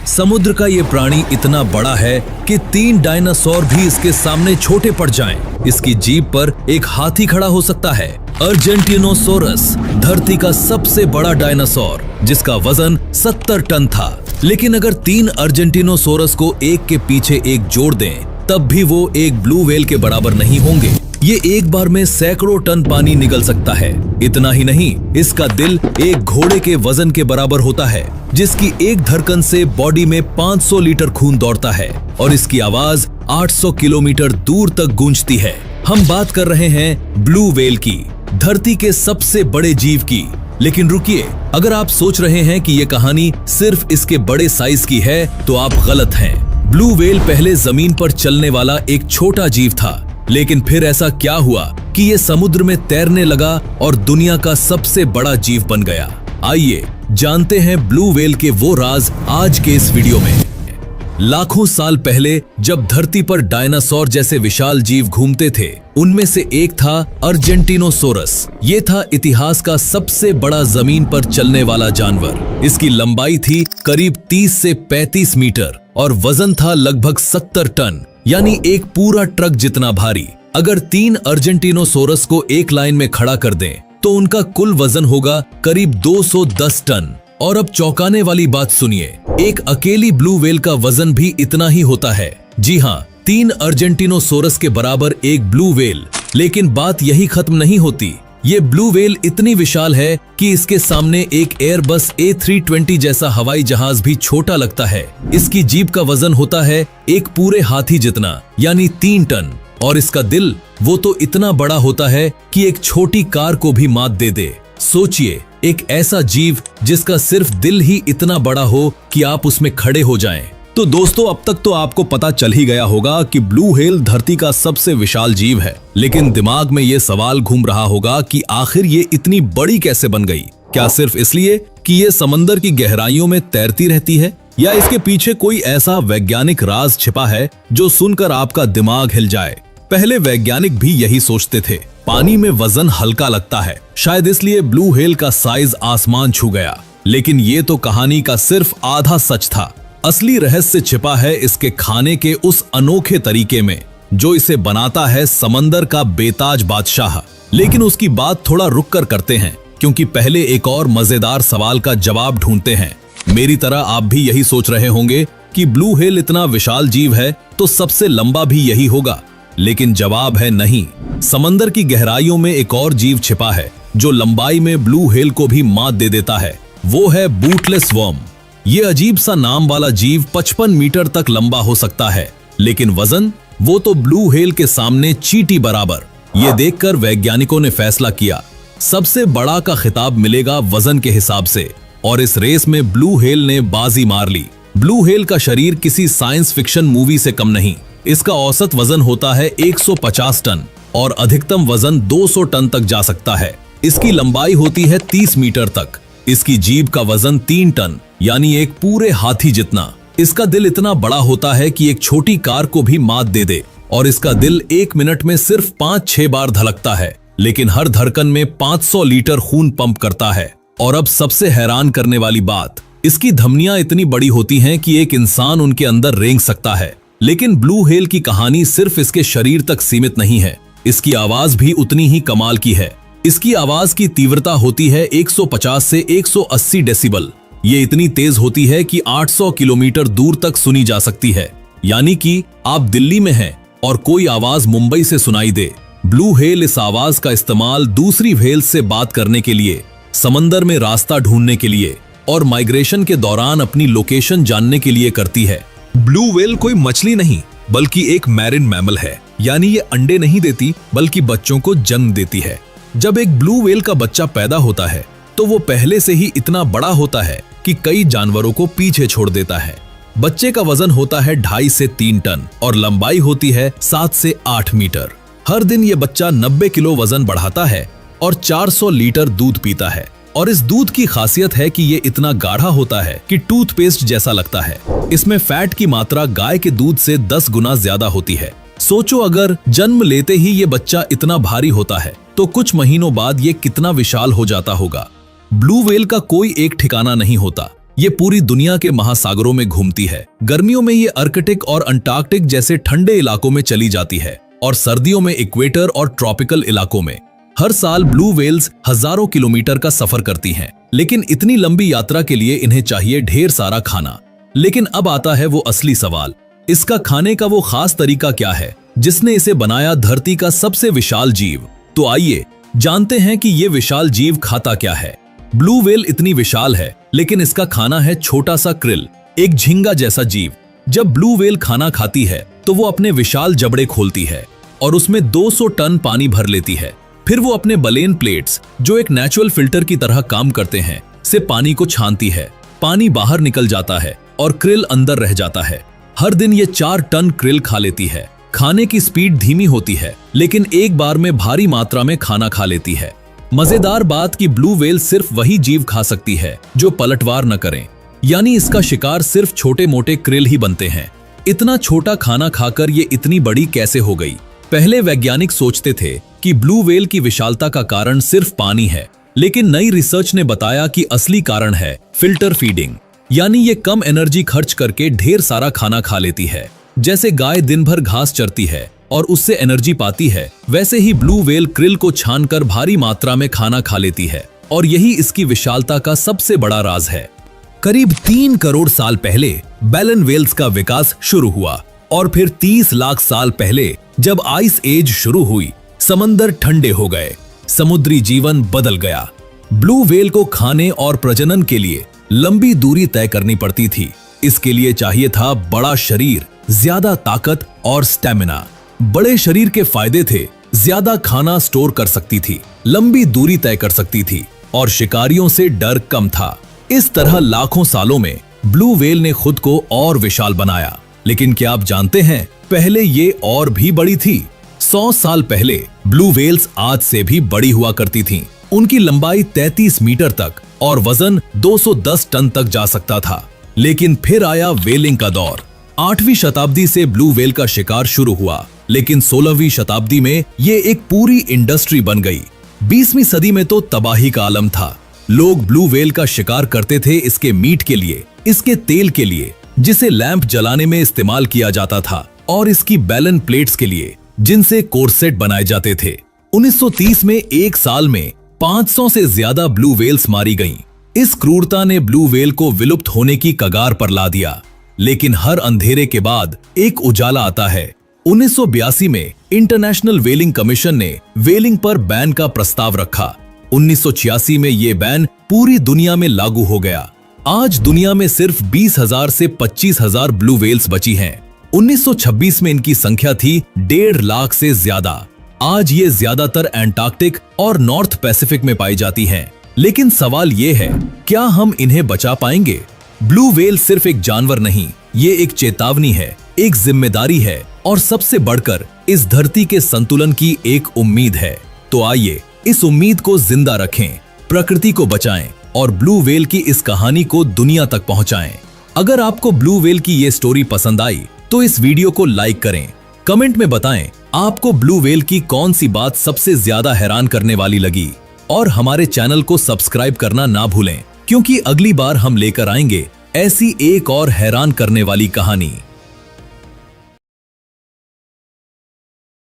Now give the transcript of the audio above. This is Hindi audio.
समुद्र का ये प्राणी इतना बड़ा है कि 3 डायनासोर भी इसके सामने छोटे पड़ जाएं। इसकी जीभ पर एक हाथी खड़ा हो सकता है। अर्जेंटिनोसोरस धरती का सबसे बड़ा डायनासोर, जिसका वजन 70 टन था। लेकिन अगर 3 अर्जेंटिनोसोरस को एक के पीछे एक जोड़ दें, तब भी वो एक ब्लू व्हेल के बराबर नहीं होंगे। ये एक बार में सैकड़ों टन पानी निगल सकता है। इतना ही नहीं, इसका दिल एक घोड़े के वजन के बराबर होता है, जिसकी एक धड़कन से बॉडी में 500 लीटर खून दौड़ता है और इसकी आवाज 800 किलोमीटर दूर तक गूंजती है। हम बात कर रहे हैं ब्लू व्हेल की, धरती के सबसे बड़े जीव की। लेकिन रुकिए, अगर आप सोच रहे हैं कि ये कहानी सिर्फ इसके बड़े साइज की है, तो आप गलत हैं। ब्लू व्हेल पहले जमीन पर चलने वाला एक छोटा जीव था, लेकिन फिर ऐसा क्या हुआ कि ये समुद्र में तैरने लगा और दुनिया का सबसे बड़ा जीव बन गया। आइए जानते हैं ब्लू व्हेल के वो राज आज के इस वीडियो में। लाखों साल पहले जब धरती पर डायनासोर जैसे विशाल जीव घूमते थे, उनमें से एक था अर्जेंटिनोसोरस। ये था इतिहास का सबसे बड़ा जमीन पर चलने वाला जानवर। इसकी लंबाई थी करीब 30 से 35 मीटर और वजन था लगभग 70 टन, यानी एक पूरा ट्रक जितना भारी। अगर 3 अर्जेंटिनोसोरस को एक लाइन में खड़ा कर दें, तो उनका कुल वजन होगा करीब 210 टन। और अब चौंकाने वाली बात सुनिए, एक अकेली ब्लू व्हेल का वजन भी इतना ही होता है। जी हाँ, 3 अर्जेंटिनोसोरस के बराबर एक ब्लू व्हेल। लेकिन बात यही खत्म नहीं होती। ये ब्लू व्हेल इतनी विशाल है कि इसके सामने एक एयरबस A320 जैसा हवाई जहाज भी छोटा लगता है। इसकी जीभ का वजन होता है एक पूरे हाथी जितना, यानी 3 टन। और इसका दिल वो तो इतना बड़ा होता है कि एक छोटी कार को भी मात दे दे। सोचिए, एक ऐसा जीव जिसका सिर्फ दिल ही इतना बड़ा हो कि आप उसमें खड़े हो जाएं। तो दोस्तों, अब तक तो आपको पता चल ही गया होगा कि ब्लू व्हेल धरती का सबसे विशाल जीव है। लेकिन दिमाग में ये सवाल घूम रहा होगा कि आखिर ये इतनी बड़ी कैसे बन गई? क्या सिर्फ इसलिए कि ये समंदर की गहराइयों में तैरती रहती है, या इसके पीछे कोई ऐसा वैज्ञानिक राज छिपा है जो सुनकर आपका दिमाग हिल जाए? पहले वैज्ञानिक भी यही सोचते थे। पानी में वजन हल्का लगता है, शायद इसलिए ब्लू व्हेल का साइज आसमान छू गया। लेकिन ये तो कहानी का सिर्फ आधा सच था। असली रहस्य छिपा है इसके खाने के उस अनोखे तरीके में, जो इसे बनाता है समंदर का बेताज बादशाह। लेकिन उसकी बात थोड़ा रुक कर करते हैं, क्योंकि पहले एक और मजेदार सवाल का जवाब ढूंढते हैं। मेरी तरह आप भी यही सोच रहे होंगे कि ब्लू व्हेल इतना विशाल जीव है तो सबसे लंबा भी यही होगा। लेकिन जवाब है नहीं। समंदर की गहराइयों में एक और जीव छिपा है जो लंबाई में ब्लू व्हेल को भी मात दे देता है। वो है बूटलेस वर्म। ये अजीब सा नाम वाला जीव 55 मीटर तक लंबा हो सकता है, लेकिन वजन वो तो ब्लू व्हेल के सामने चींटी बराबर। ये देखकर वैज्ञानिकों ने फैसला किया, सबसे बड़ा का खिताब मिलेगा वजन के हिसाब से। और इस रेस में ब्लू व्हेल ने बाजी मार ली। ब्लू व्हेल का शरीर किसी साइंस फिक्शन मूवी से कम नहीं। इसका औसत वजन होता है 150 टन और अधिकतम वजन 200 टन तक जा सकता है। इसकी लंबाई होती है 30 मीटर तक। इसकी जीभ का वजन 3 टन, यानी एक पूरे हाथी जितना। इसका दिल इतना बड़ा होता है कि एक छोटी कार को भी मात दे दे। और इसका दिल 1 मिनट में सिर्फ 5-6 बार धड़कता है, लेकिन हर धड़कन में 500 लीटर खून पंप करता है। और अब सबसे हैरान करने वाली बात, इसकी धमनियां इतनी बड़ी होती हैं कि एक इंसान उनके अंदर रेंग सकता है। लेकिन ब्लू व्हेल की कहानी सिर्फ इसके शरीर तक सीमित नहीं है। इसकी आवाज भी उतनी ही कमाल की है। इसकी आवाज की तीव्रता होती है 150 से 180 डेसिबल। ये इतनी तेज होती है कि 800 किलोमीटर दूर तक सुनी जा सकती है। यानी कि आप दिल्ली में हैं और कोई आवाज मुंबई से सुनाई दे, ब्लू व्हेल इस आवाज का इस्तेमाल दूसरी व्हेल से बात करने के लिए, समंदर में रास्ता ढूंढने के लिए और माइग्रेशन के दौरान अपनी लोकेशन जानने के लिए करती है। ब्लू व्हेल कोई मछली नहीं, बल्कि एक मैरिन मैमल है। यानी ये अंडे नहीं देती, बल्कि बच्चों को जन्म देती है। जब एक ब्लू व्हेल का बच्चा पैदा होता है, तो वो पहले से ही इतना बड़ा होता है कि कई जानवरों को पीछे छोड़ देता है। बच्चे का वजन होता है 2.5 से 3 टन और लंबाई होती है 7 से 8 मीटर। हर दिन ये बच्चा 90 किलो वजन बढ़ाता है और 400 लीटर दूध पीता है। और इस दूध की खासियत है कि ये इतना गाढ़ा होता है कि टूथपेस्ट जैसा लगता है। इसमें फैट की मात्रा गाय के दूध से 10 गुना ज्यादा होती है। सोचो, अगर जन्म लेते ही ये बच्चा इतना भारी होता है, तो कुछ महीनों बाद ये कितना विशाल हो जाता होगा। ब्लू व्हेल का कोई एक ठिकाना नहीं होता। ये पूरी दुनिया के महासागरों में घूमती है। गर्मियों में ये आर्कटिक और अंटार्कटिक जैसे ठंडे इलाकों में चली जाती है और सर्दियों में इक्वेटर और ट्रॉपिकल इलाकों में। हर साल ब्लू व्हेल्स हजारों किलोमीटर का सफर करती हैं, लेकिन इतनी लंबी यात्रा के लिए इन्हें चाहिए ढेर सारा खाना। लेकिन अब आता है वो असली सवाल, इसका खाने का वो खास तरीका क्या है जिसने इसे बनाया धरती का सबसे विशाल जीव। तो आइए जानते हैं कि ये विशाल जीव खाता क्या है। ब्लू व्हेल इतनी विशाल है, लेकिन इसका खाना है छोटा सा क्रिल, एक झींगा जैसा जीव। जब ब्लू व्हेल खाना खाती है तो वो अपने विशाल जबड़े खोलती है और उसमें 200 टन पानी भर लेती है। फिर वो अपने बलेन प्लेट्स, जो एक नेचुरल फिल्टर की तरह काम करते हैं, से पानी को छानती है। पानी बाहर निकल जाता है और क्रिल अंदर रह जाता है। हर दिन ये 4 टन क्रिल खा लेती है। खाने की स्पीड धीमी होती है, लेकिन एक बार में भारी मात्रा में खाना खा लेती है। मजेदार बात कि ब्लू व्हेल सिर्फ वही जीव खा सकती है जो पलटवार न करें, यानी इसका शिकार सिर्फ छोटे मोटे क्रिल ही बनते हैं। इतना छोटा खाना खाकर ये इतनी बड़ी कैसे हो गई? पहले वैज्ञानिक सोचते थे कि ब्लू व्हेल की विशालता का कारण सिर्फ पानी है, लेकिन नई रिसर्च ने बताया कि असली कारण है फिल्टर फीडिंग, यानी ये कम एनर्जी खर्च करके ढेर सारा खाना खा लेती है। जैसे गाय दिन भर घास चरती है और उससे एनर्जी पाती है, वैसे ही ब्लू व्हेल क्रिल को छानकर भारी मात्रा में खाना खा लेती है, और यही इसकी विशालता का सबसे बड़ा राज है। करीब 3 करोड़ साल पहले बैलन व्हेल्स का विकास शुरू हुआ, और फिर 30 लाख साल पहले जब आइस एज शुरू हुई, समंदर ठंडे हो गए, समुद्री जीवन बदल गया। ब्लू व्हेल को खाने और प्रजनन के लिए लंबी दूरी तय करनी पड़ती थी। इसके लिए चाहिए था बड़ा शरीर, ज्यादा ताकत और स्टेमिना। बड़े शरीर के फायदे थे, ज्यादा खाना स्टोर कर सकती थी, लंबी दूरी तय कर सकती थी, और शिकारियों से डर कम था। इस तरह लाखों सालों में ब्लू व्हेल ने खुद को और विशाल बनाया। लेकिन क्या आप जानते हैं, पहले ये और भी बड़ी थी। 100 साल पहले ब्लू व्हेल्स आज से भी बड़ी हुआ करती थीं। उनकी लंबाई 33 मीटर तक और वजन 210 टन तक जा सकता था। लेकिन फिर आया व्हेलिंग का दौर। 8वीं शताब्दी से ब्लू व्हेल का शिकार शुरू हुआ, लेकिन 16वीं शताब्दी में ये एक पूरी इंडस्ट्री बन गई। 20वीं सदी में तो तबाही का आलम था। लोग ब्लू व्हेल का शिकार करते थे इसके मीट के लिए, इसके तेल के लिए जिसे लैंप जलाने में इस्तेमाल किया जाता था, और इसकी बैलन प्लेट्स के लिए जिनसे कोरसेट बनाए जाते थे। 1930 में एक साल में 500 से ज्यादा ब्लू व्हेल्स मारी गईं। इस क्रूरता ने ब्लू व्हेल को विलुप्त होने की कगार पर ला दिया। लेकिन हर अंधेरे के बाद एक उजाला आता है। 1982 में इंटरनेशनल व्हेलिंग कमीशन ने व्हेलिंग पर बैन का प्रस्ताव रखा। 1986 में ये बैन पूरी दुनिया में लागू हो गया। आज दुनिया में सिर्फ 20,000 से 25,000 ब्लू व्हेल्स बची हैं। 1926 में इनकी संख्या थी 1.5 लाख से ज्यादा। आज ये ज्यादातर एंटार्कटिक और नॉर्थ पैसिफिक में पाई जाती हैं। लेकिन सवाल ये है, क्या हम इन्हें बचा पाएंगे? ब्लू व्हेल सिर्फ एक जानवर नहीं, ये एक चेतावनी है, एक जिम्मेदारी है, और सबसे बढ़कर इस धरती के संतुलन की एक उम्मीद है। तो आइए इस उम्मीद को जिंदा रखें, प्रकृति को बचाएं और ब्लू व्हेल की इस कहानी को दुनिया तक पहुंचाएं। अगर आपको ब्लू व्हेल की ये स्टोरी पसंद आई तो इस वीडियो को लाइक करें। कमेंट में बताएं आपको ब्लू व्हेल की कौन सी बात सबसे ज्यादा हैरान करने वाली लगी, और हमारे चैनल को सब्सक्राइब करना ना भूलें, क्योंकि अगली बार हम लेकर आएंगे ऐसी एक और हैरान करने वाली कहानी।